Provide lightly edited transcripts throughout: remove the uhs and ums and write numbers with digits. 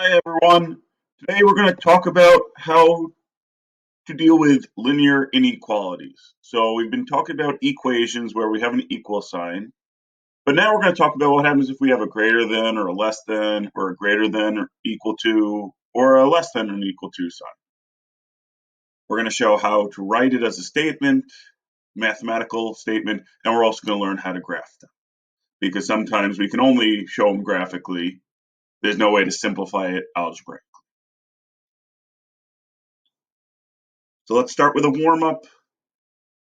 Hi everyone. Today we're going to talk about how to deal with linear inequalities. So we've been talking about equations where we have an equal sign, but now we're going to talk about what happens if we have a greater than or a less than or a greater than or equal to or a less than or equal to sign. We're going to show how to write it as a statement, mathematical statement, and we're also going to learn how to graph them because sometimes we can only show them graphically. There's no way to simplify it algebraically. So let's start with a warm up.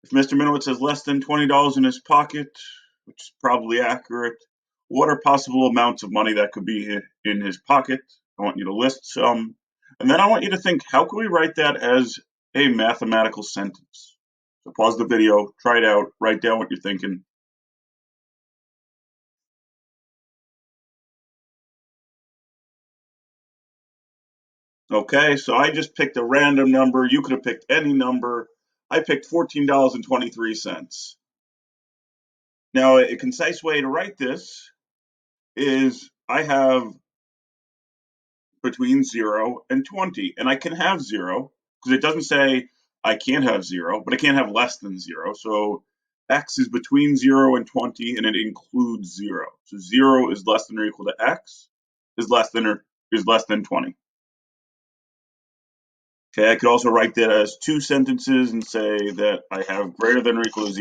If Mr. Minowitz has less than $20 in his pocket, which is probably accurate, what are possible amounts of money that could be in his pocket? I want you to list some. And then I want you to think, how can we write that as a mathematical sentence? So pause the video, try it out, write down what you're thinking. Okay, so I just picked a random number. You could have picked any number. I picked $14.23. Now, a concise way to write this is I have between 0 and 20, and I can have 0 because it doesn't say I can't have 0, but I can't have less than 0. So x is between 0 and 20, and it includes 0. So 0 is less than or equal to x is less than or is less than 20. Okay, I could also write that as two sentences and say that I have greater than or equal to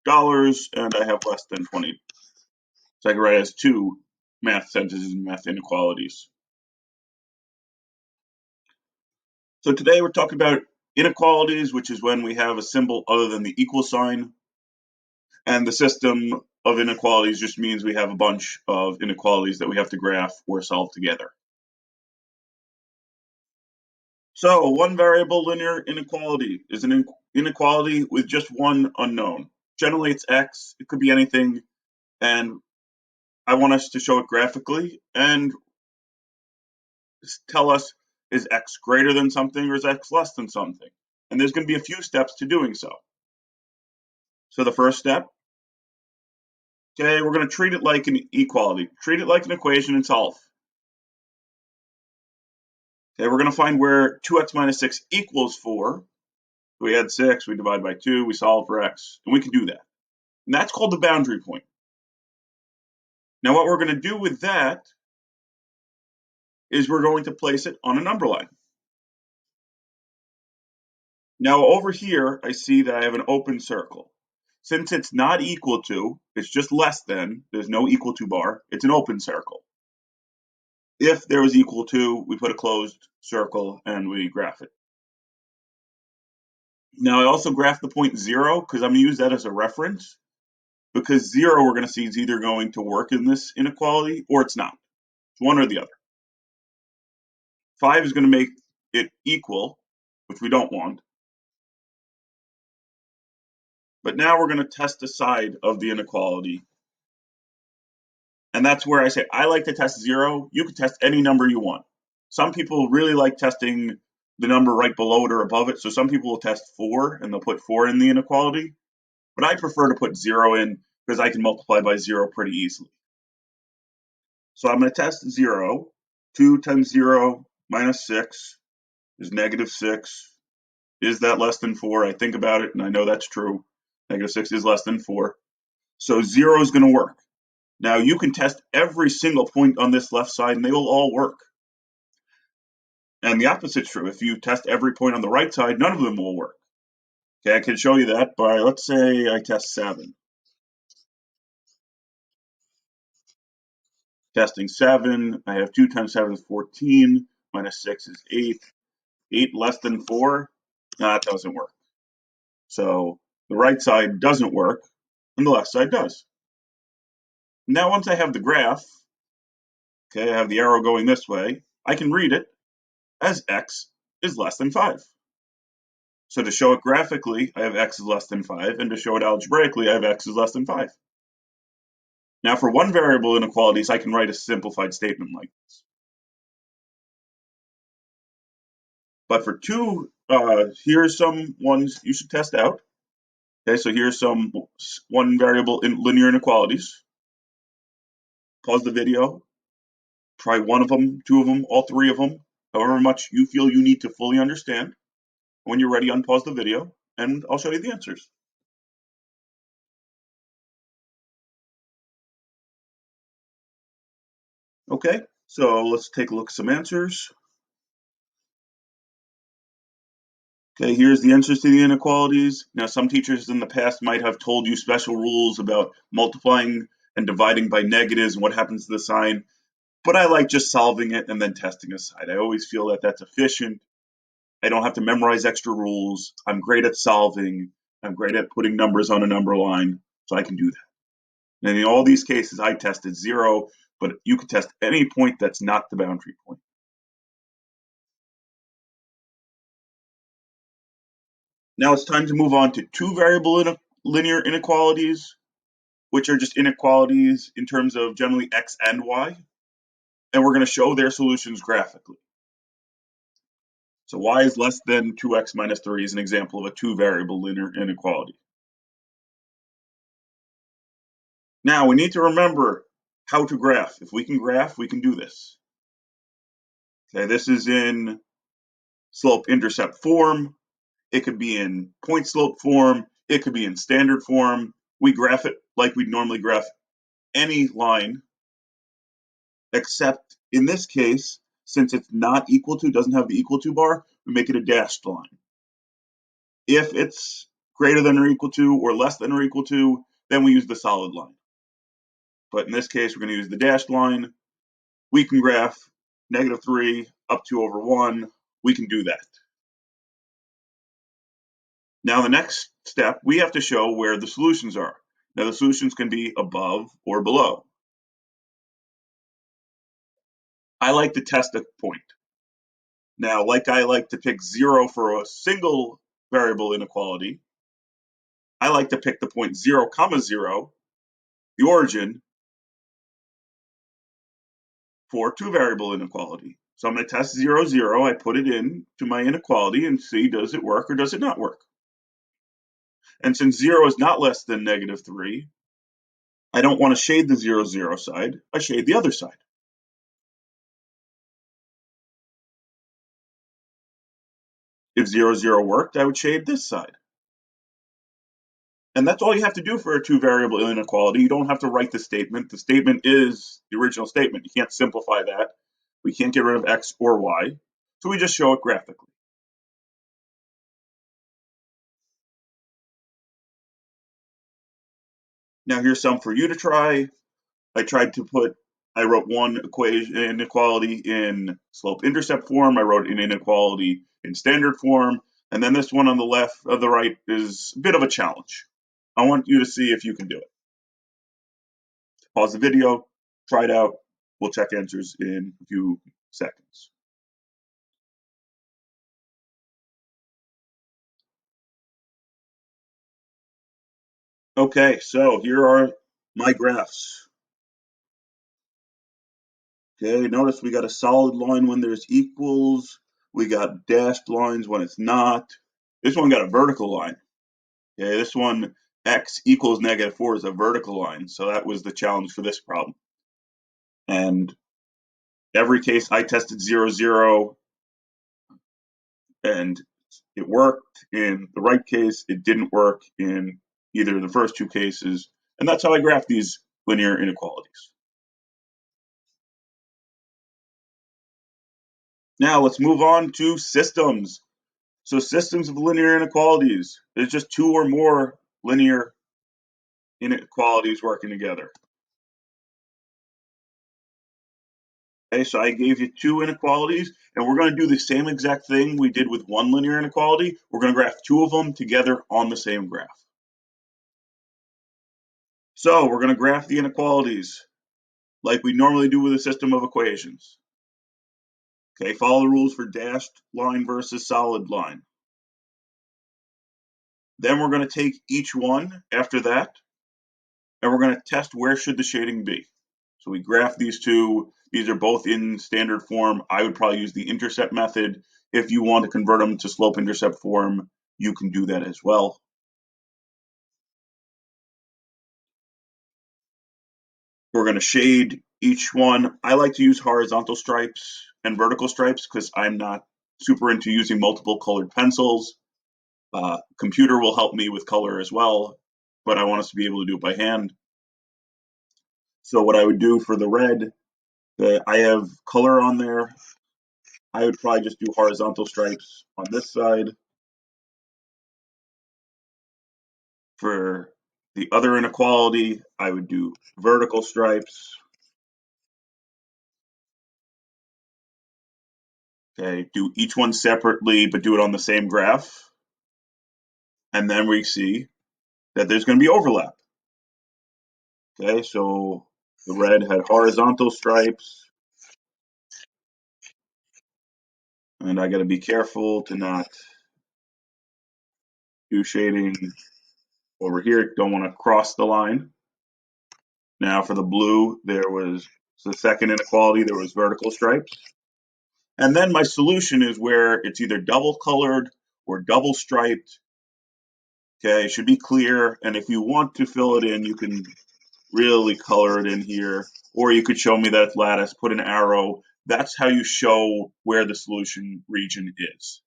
$0 and I have less than 20. So I can write it as two math sentences and math inequalities. So today we're talking about inequalities, which is when we have a symbol other than the equal sign. And the system of inequalities just means we have a bunch of inequalities that we have to graph or solve together. So one variable linear inequality is an inequality with just one unknown. Generally it's x, it could be anything, and I want us to show it graphically and tell us, is x greater than something or is x less than something? And there's going to be a few steps to doing so. So the first step, okay, we're going to treat it like an equality. Treat it like an equation and solve. Okay, we're going to find where 2x minus 6 equals 4. We add 6, we divide by 2, we solve for x, and we can do that. And that's called the boundary point. Now what we're going to do with that is we're going to place it on a number line. Now over here, I see that I have an open circle. Since it's not equal to, it's just less than, there's no equal to bar, it's an open circle. If there was equal to, we put a closed circle and we graph it. Now I also graph the point 0 because I'm going to use that as a reference, because 0 we're going to see is either going to work in this inequality or it's not. It's one or the other. 5 is going to make it equal, which we don't want. But now we're going to test the side of the inequality. And that's where I say, I like to test 0. You can test any number you want. Some people really like testing the number right below it or above it. So some people will test 4 and they'll put 4 in the inequality. But I prefer to put 0 in because I can multiply by 0 pretty easily. So I'm going to test 0. 2 times 0 minus 6 is negative 6. Is that less than 4? I think about it and I know that's true. Negative 6 is less than 4. So 0 is going to work. Now you can test every single point on this left side and they will all work. And the opposite's true. If you test every point on the right side, none of them will work. Okay, I can show you that by, let's say I test 7. Testing 7, I have 2 times 7 is 14, minus 6 is 8. 8 less than 4? No, that doesn't work. So the right side doesn't work, and the left side does. Now once I have the graph, okay, I have the arrow going this way, I can read it as x is less than 5. So to show it graphically, I have x is less than 5, and to show it algebraically, I have x is less than 5. Now for one variable inequalities, I can write a simplified statement like this. But for two, here's some ones you should test out. Okay, so here's some one variable in linear inequalities. Pause the video, Try one of them, two of them, all three of them, however much you feel you need to fully understand. When you're ready, unpause the video and I'll show you the answers. Okay, so let's take a look at some answers. Okay, here's the answers to the inequalities. Now, some teachers in the past might have told you special rules about multiplying and dividing by negatives and what happens to the sign, but I like just solving it and then testing a side. I always feel that that's efficient. I don't have to memorize extra rules. I'm great at solving. I'm great at putting numbers on a number line, so I can do that. And in all these cases, I tested 0, but you could test any point that's not the boundary point. Now it's time to move on to two variable linear inequalities, which are just inequalities in terms of generally x and y, and we're going to show their solutions graphically. So y is less than 2x minus 3 is an example of a two variable linear inequality. Now we need to remember how to graph. If we can graph, we can do this. Okay, this is in slope-intercept form. It could be in point slope form. It could be in standard form. We graph it like we'd normally graph any line, except in this case, since it's not equal to, doesn't have the equal to bar, we make it a dashed line. If it's greater than or equal to or less than or equal to, then we use the solid line. But in this case, we're going to use the dashed line. We can graph -3 up to over 1. We can do that. Now the next step, we have to show where the solutions are. Now the solutions can be above or below. I like to test a point. Now, like I like to pick 0 for a single variable inequality, I like to pick the point 0, 0, the origin, for two variable inequality. So I'm going to test 0, 0. I put it in to my inequality and see does it work or does it not work. And since 0 is not less than -3, I don't want to shade the 0, 0 side. I shade the other side. If 0, 0 worked, I would shade this side. And that's all you have to do for a two variable inequality. You don't have to write the statement. The statement is the original statement. You can't simplify that. We can't get rid of x or y. So we just show it graphically. Now here's some for you to try. I wrote one equation inequality in slope-intercept form. I wrote an inequality in standard form. And then this one on the left of the right is a bit of a challenge. I want you to see if you can do it. Pause the video, try it out. We'll check answers in a few seconds. Okay, so here are my graphs. Okay, notice we got a solid line when there's equals. We got dashed lines when it's not. This one got a vertical line. Okay, this one, x equals -4 is a vertical line. So that was the challenge for this problem. And every case I tested 0, 0, and it worked. In the right case, it didn't work in either of the first two cases. And that's how I graph these linear inequalities. Now let's move on to systems. So systems of linear inequalities. There's just two or more linear inequalities working together. Okay, so I gave you two inequalities, and we're going to do the same exact thing we did with one linear inequality. We're going to graph two of them together on the same graph. So we're going to graph the inequalities like we normally do with a system of equations. Okay, follow the rules for dashed line versus solid line. Then we're going to take each one after that, and we're going to test where should the shading be. So we graph these two. These are both in standard form. I would probably use the intercept method. If you want to convert them to slope-intercept form, you can do that as well. We're going to shade Each one, I like to use horizontal stripes and vertical stripes because I'm not super into using multiple colored pencils. Computer will help me with color as well, but I want us to be able to do it by hand. So what I would do for the red, I have color on there. I would probably just do horizontal stripes on this side. For the other inequality, I would do vertical stripes. Okay, do each one separately, but do it on the same graph. And then we see that there's going to be overlap. Okay, so the red had horizontal stripes, and I got to be careful to not do shading over here. Don't want to cross the line. Now for the blue, there was the second inequality, there was vertical stripes. And then my solution is where it's either double colored or double striped. Okay, it should be clear. And if you want to fill it in, you can really color it in here. Or you could show me that it's lattice, put an arrow. That's how you show where the solution region is.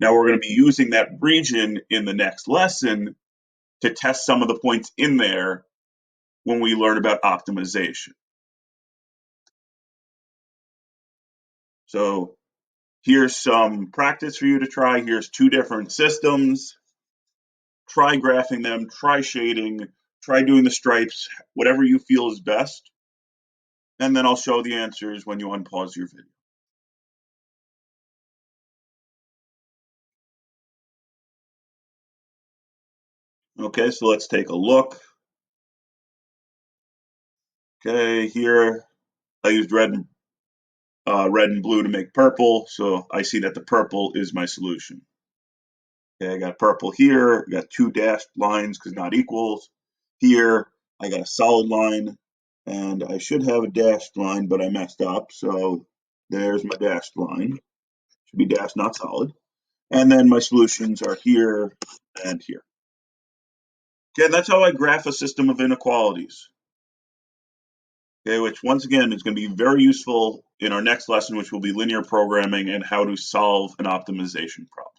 Now we're going to be using that region in the next lesson to test some of the points in there when we learn about optimization. So here's some practice for you to try. Here's two different systems. Try graphing them, try shading, try doing the stripes, whatever you feel is best. And then I'll show the answers when you unpause your video. Okay, so let's take a look. Okay, here I used red and blue to make purple, so I see that the purple is my solution. Okay, I got purple here, I got two dashed lines because not equals. Here, I got a solid line, and I should have a dashed line, but I messed up, so there's my dashed line. Should be dashed, not solid. And then my solutions are here and here. Okay, that's how I graph a system of inequalities. Okay, which once again is going to be very useful in our next lesson, which will be linear programming and how to solve an optimization problem.